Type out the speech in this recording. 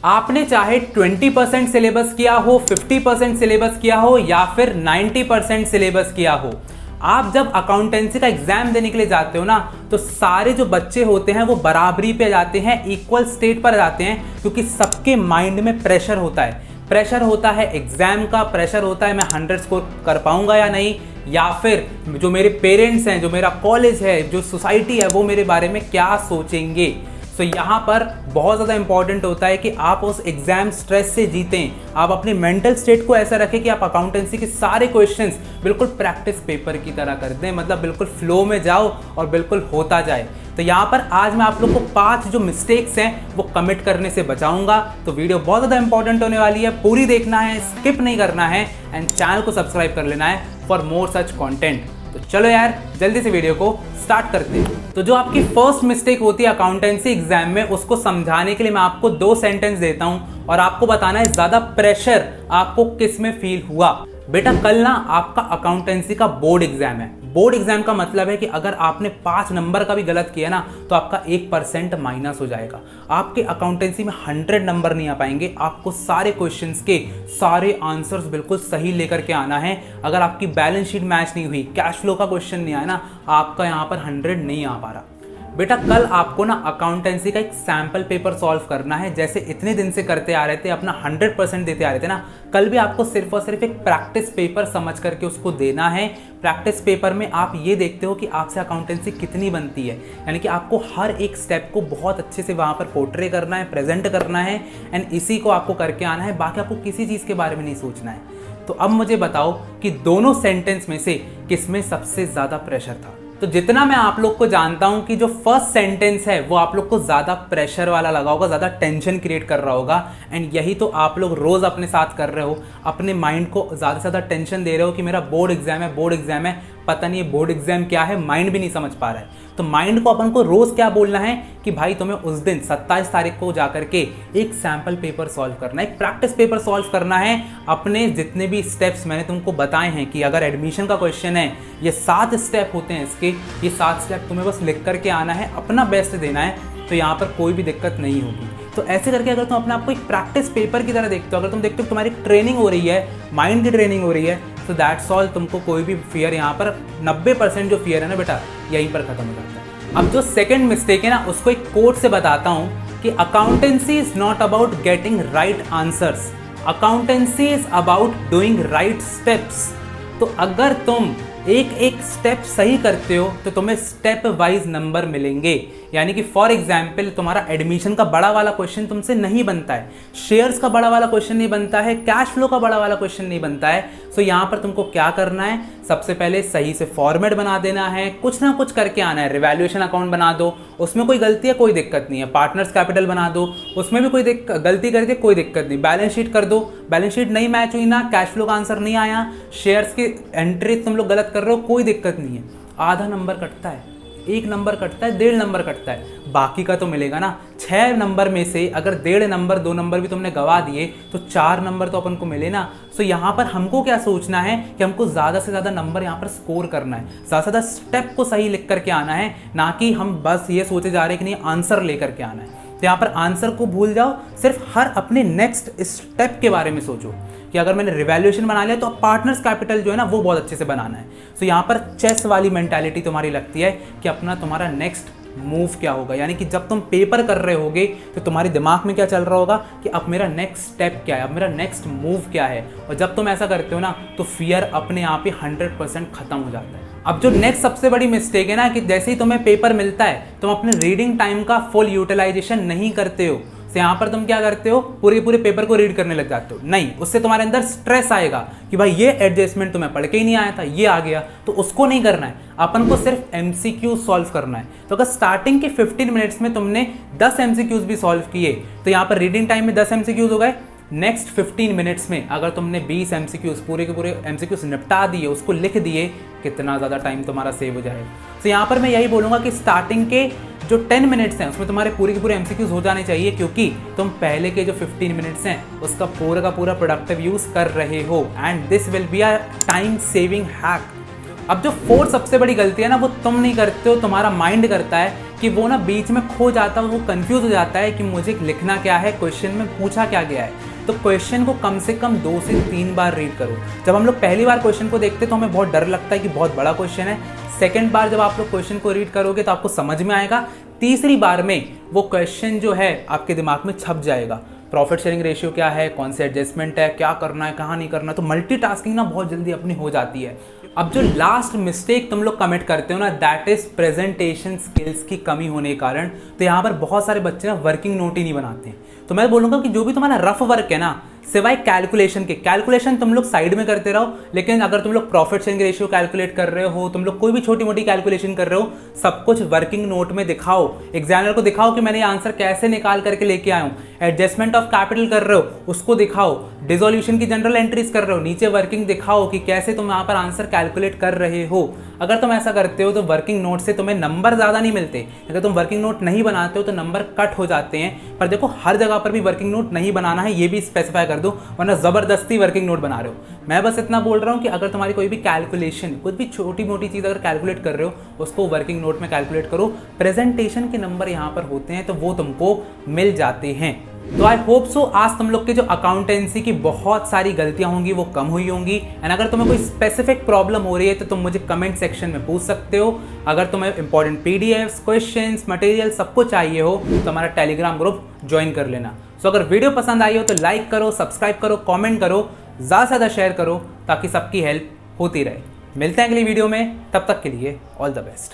आपने चाहे 20% सिलेबस किया हो, 50% सिलेबस किया हो या फिर 90% सिलेबस किया हो, आप जब अकाउंटेंसी का एग्जाम देने के लिए जाते हो ना, तो सारे जो बच्चे होते हैं वो बराबरी पे जाते हैं, इक्वल स्टेट पर जाते हैं, क्योंकि सबके माइंड में प्रेशर होता है। प्रेशर होता है एग्जाम का, प्रेशर होता है मैं 100 स्कोर कर पाऊंगा या नहीं, या फिर जो मेरे पेरेंट्स हैं, जो मेरा कॉलेज है, जो सोसाइटी है, वो मेरे बारे में क्या सोचेंगे। तो यहाँ पर बहुत ज़्यादा इंपॉर्टेंट होता है कि आप उस एग्जाम स्ट्रेस से जीतें। आप अपनी मेंटल स्टेट को ऐसा रखें कि आप अकाउंटेंसी के सारे क्वेश्चंस बिल्कुल प्रैक्टिस पेपर की तरह कर दें, मतलब बिल्कुल फ्लो में जाओ और बिल्कुल होता जाए। तो यहाँ पर आज मैं आप लोग को 5 जो मिस्टेक्स हैं वो कमिट करने से बचाऊंगा। तो वीडियो बहुत ज़्यादा इंपॉर्टेंट होने वाली है, पूरी देखना है, स्किप नहीं करना है, एंड चैनल को सब्सक्राइब कर लेना है फॉर मोर सच कॉन्टेंट। तो चलो यार जल्दी से वीडियो को स्टार्ट करते हैं। तो जो आपकी फर्स्ट मिस्टेक होती है अकाउंटेंसी एग्जाम में, उसको समझाने के लिए मैं आपको 2 सेंटेंस देता हूं और आपको बताना है ज्यादा प्रेशर आपको किस में फील हुआ। बेटा कल ना आपका अकाउंटेंसी का बोर्ड एग्जाम है। बोर्ड एग्जाम का मतलब है कि अगर आपने 5 नंबर का भी गलत किया ना, तो आपका 1% माइनस हो जाएगा। आपके अकाउंटेंसी में 100 नंबर नहीं आ पाएंगे। आपको सारे क्वेश्चंस के सारे आंसर्स बिल्कुल सही लेकर के आना है। अगर आपकी बैलेंस शीट मैच नहीं हुई, कैश फ्लो का क्वेश्चन नहीं आया ना, आपका यहाँ पर 100 नहीं आ पा रहा। बेटा कल आपको ना अकाउंटेंसी का एक सैम्पल पेपर सॉल्व करना है। जैसे इतने दिन से करते आ रहे थे, अपना 100% देते आ रहे थे ना, कल भी आपको सिर्फ और सिर्फ एक प्रैक्टिस पेपर समझ करके उसको देना है। प्रैक्टिस पेपर में आप ये देखते हो कि आपसे अकाउंटेंसी कितनी बनती है, यानी कि आपको हर एक स्टेप को बहुत अच्छे से वहाँ पर पोर्ट्रे करना है, प्रेजेंट करना है, एंड इसी को आपको करके आना है। बाकी आपको किसी चीज़ के बारे में नहीं सोचना है। तो अब मुझे बताओ कि दोनों सेंटेंस में से किसमें सबसे ज़्यादा प्रेशर था। तो जितना मैं आप लोग को जानता हूं कि जो फर्स्ट सेंटेंस है वो आप लोग को ज़्यादा प्रेशर वाला लगा होगा, ज़्यादा टेंशन क्रिएट कर रहा होगा, एंड यही तो आप लोग रोज़ अपने साथ कर रहे हो। अपने माइंड को ज़्यादा से ज़्यादा टेंशन दे रहे हो कि मेरा बोर्ड एग्जाम है, बोर्ड एग्जाम है। पता नहीं ये बोर्ड एग्जाम क्या है, माइंड भी नहीं समझ पा रहा है। तो माइंड को अपन को रोज़ क्या बोलना है कि भाई तुम्हें उस दिन 27 तारीख को जाकर के एक सैम्पल पेपर सॉल्व करना है, एक प्रैक्टिस पेपर सॉल्व करना है। अपने जितने भी स्टेप्स मैंने तुमको बताए हैं कि अगर एडमिशन का क्वेश्चन है, ये 7 स्टेप होते हैं इसके, ये 7 स्टेप तुम्हें बस लिख करके आना है, अपना बेस्ट देना है, तो यहाँ पर कोई भी दिक्कत नहीं होगी। तो ऐसे करके अगर तुम अपने आप को एक प्रैक्टिस पेपर की तरह देखते हो, अगर तुम देखते हो तुम्हारी ट्रेनिंग हो रही है, माइंड की ट्रेनिंग हो रही है, तो दैट्स ऑल। तुमको कोई भी फियर यहाँ पर 90% जो फियर है ना बेटा, यहीं पर खत्म हो जाता है। अब जो सेकंड मिस्टेक है ना, उसको एक कोट से बताता हूँ कि accountancy is not about getting right answers, accountancy is about doing right steps. तो अगर तुम एक एक स्टेप सही करते हो तो तुम्हें स्टेप वाइज नंबर मिलेंगे। यानी कि फॉर एग्जाम्पल तुम्हारा एडमिशन का बड़ा वाला क्वेश्चन तुमसे नहीं बनता है, शेयर्स का बड़ा वाला क्वेश्चन नहीं बनता है, कैश फ्लो का बड़ा वाला क्वेश्चन नहीं बनता है। सो यहाँ पर तुमको क्या करना है, सबसे पहले सही से फॉर्मेट बना देना है, कुछ ना कुछ करके आना है। रिवैल्यूएशन अकाउंट बना दो, उसमें कोई गलती है कोई दिक्कत नहीं है। पार्टनर्स कैपिटल बना दो, उसमें भी कोई गलती कर दे कोई दिक्कत नहीं। बैलेंस शीट कर दो, बैलेंस शीट नहीं मैच हुई ना, कैश फ्लो का आंसर नहीं आया, शेयर्स की एंट्री तुम लोग गलत कर रहे हो, कोई दिक्कत नहीं है। आधा नंबर कटता है, 1 नंबर कटता है, 1.5 नंबर कटता है, बाकी का तो मिलेगा ना। 6 नंबर में से अगर 1.5 नंबर 2 नंबर भी तुमने गवा दिए तो 4 नंबर तो अपन को मिले ना। सो यहाँ पर हमको क्या सोचना है कि हमको ज़्यादा से ज़्यादा नंबर यहाँ पर स्कोर करना है, ज़्यादा से ज़्यादा स्टेप को सही लिख करके आना है, ना कि हम बस ये सोचे जा रहे हैं कि नहीं आंसर लेकर के आना है। तो यहाँ पर आंसर को भूल जाओ, सिर्फ हर अपने नेक्स्ट स्टेप के बारे में सोचो कि अगर मैंने रिवैल्यूएशन बना लिया तो अब पार्टनर्स कैपिटल जो है ना वो बहुत अच्छे से बनाना है। तो यहाँ पर चेस वाली मेंटालिटी तुम्हारी लगती है कि अपना तुम्हारा नेक्स्ट मूव क्या होगा, यानी कि जब तुम पेपर कर रहे होगे तो तुम्हारे दिमाग में क्या चल रहा होगा कि अब मेरा नेक्स्ट स्टेप क्या है, अब मेरा नेक्स्ट मूव क्या है। और जब तुम ऐसा करते हो ना तो फियर अपने आप ही 100% खत्म हो जाता है। अब जो नेक्स्ट सबसे बड़ी मिस्टेक है ना कि जैसे ही तुम्हें पेपर मिलता है तुम अपने रीडिंग टाइम का फुल यूटिलाइजेशन नहीं करते हो। तो यहाँ पर तुम क्या करते हो, पूरे पेपर को रीड करने लग जाते हो। नहीं, उससे तुम्हारे अंदर स्ट्रेस आएगा कि भाई ये एडजस्टमेंट तुम्हें पढ़ के ही नहीं आया था, ये आ गया, तो उसको नहीं करना है। अपन को सिर्फ MCQ सॉल्व करना है। तो अगर स्टार्टिंग के 15 मिनट्स में तुमने 10 MCQs भी सॉल्व किए तो यहाँ पर रीडिंग टाइम में 10 MCQs हो गए। नेक्स्ट 15 मिनट्स में अगर तुमने 20 MCQs पूरे के पूरे MCQs निपटा दिए, उसको लिख दिए, कितना ज़्यादा टाइम तुम्हारा सेव हो जाएगा। तो यहाँ पर मैं यही बोलूँगा कि स्टार्टिंग के जो 10 मिनट्स हैं उसमें तुम्हारे पूरे के पूरे MCQs हो जाने चाहिए, क्योंकि तुम पहले के जो 15 मिनट्स हैं उसका पूरा का पूरा प्रोडक्टिव यूज़ कर रहे हो, and this will be a time saving hack. अब जो 4 सबसे बड़ी गलती है ना वो तुम नहीं करते हो, तुम्हारा माइंड करता है कि वो ना बीच में खो जाता है, वो कंफ्यूज हो जाता है कि मुझे लिखना क्या है, क्वेश्चन में पूछा क्या गया है। तो क्वेश्चन को कम से कम 2 से 3 बार रीड करो। जब हम लोग पहली बार क्वेश्चन को देखते तो हमें बहुत डर लगता है कि बहुत बड़ा क्वेश्चन है। सेकंड बार जब आप लोग क्वेश्चन को रीड करोगे तो आपको समझ में आएगा। तीसरी बार में वो क्वेश्चन जो है आपके दिमाग में छप जाएगा। प्रॉफिट शेयरिंग रेशियो क्या है, कौन से एडजस्टमेंट है, क्या करना है, कहाँ नहीं करना। तो मल्टीटास्किंग ना बहुत जल्दी अपनी हो जाती है। अब जो लास्ट मिस्टेक तुम लोग कमिट करते हो ना, दैट इज प्रेजेंटेशन स्किल्स की कमी होने के कारण। तो यहाँ पर बहुत सारे बच्चे ना वर्किंग नोट ही नहीं बनाते हैं। तो मैं बोलूँगा कि जो भी तुम्हारा रफ वर्क है ना, सिवाय कैलकुलेशन के, कैलकुलेशन तुम लोग साइड में करते रहो, लेकिन अगर तुम लोग प्रॉफिट शेयरिंग रेशियो कैलकुलेट कर रहे हो, तुम लोग कोई भी छोटी मोटी कैलकुलेशन कर रहे हो, सब कुछ वर्किंग नोट में दिखाओ। एग्जामिनर को दिखाओ कि मैंने ये आंसर कैसे निकाल करके लेके आया हूँ। एडजस्टमेंट ऑफ कैपिटल कर रहे हो, उसको दिखाओ। डिसोल्यूशन की जनरल एंट्रीज कर रहे हो, नीचे वर्किंग दिखाओ कि कैसे तुम यहाँ पर आंसर कैलकुलेट कर रहे हो। अगर तुम ऐसा करते हो तो वर्किंग नोट से तुम्हें नंबर ज़्यादा नहीं मिलते। अगर तुम वर्किंग नोट नहीं बनाते हो तो नंबर कट हो जाते हैं। पर देखो, हर जगह पर भी वर्किंग नोट नहीं बनाना है, ये भी स्पेसिफाई कर दो, वरना ज़बरदस्ती वर्किंग नोट बना रहे हो। मैं बस इतना बोल रहा हूँ कि अगर तुम्हारी कोई भी कैलकुलेशन, कुछ भी छोटी मोटी चीज़ अगर कैलकुलेट कर रहे हो, उसको वर्किंग नोट में कैलकुलेट करो। प्रेजेंटेशन के नंबर यहाँ पर होते हैं तो वो तुमको मिल जाते हैं। तो आई होप सो आज तुम लोग के जो अकाउंटेंसी की बहुत सारी गलतियां होंगी वो कम हुई होंगी। एंड अगर तुम्हें कोई स्पेसिफिक प्रॉब्लम हो रही है तो तुम मुझे कमेंट सेक्शन में पूछ सकते हो। अगर तुम्हें इंपॉर्टेंट पीडीएफ्स, क्वेश्चंस, मटेरियल सब कुछ चाहिए हो तो हमारा टेलीग्राम ग्रुप ज्वाइन कर लेना। सो अगर वीडियो पसंद आई हो तो लाइक करो, सब्सक्राइब करो, कॉमेंट करो, ज़्यादा से ज़्यादा शेयर करो ताकि सबकी हेल्प होती रहे। मिलते हैं अगली वीडियो में, तब तक के लिए ऑल द बेस्ट।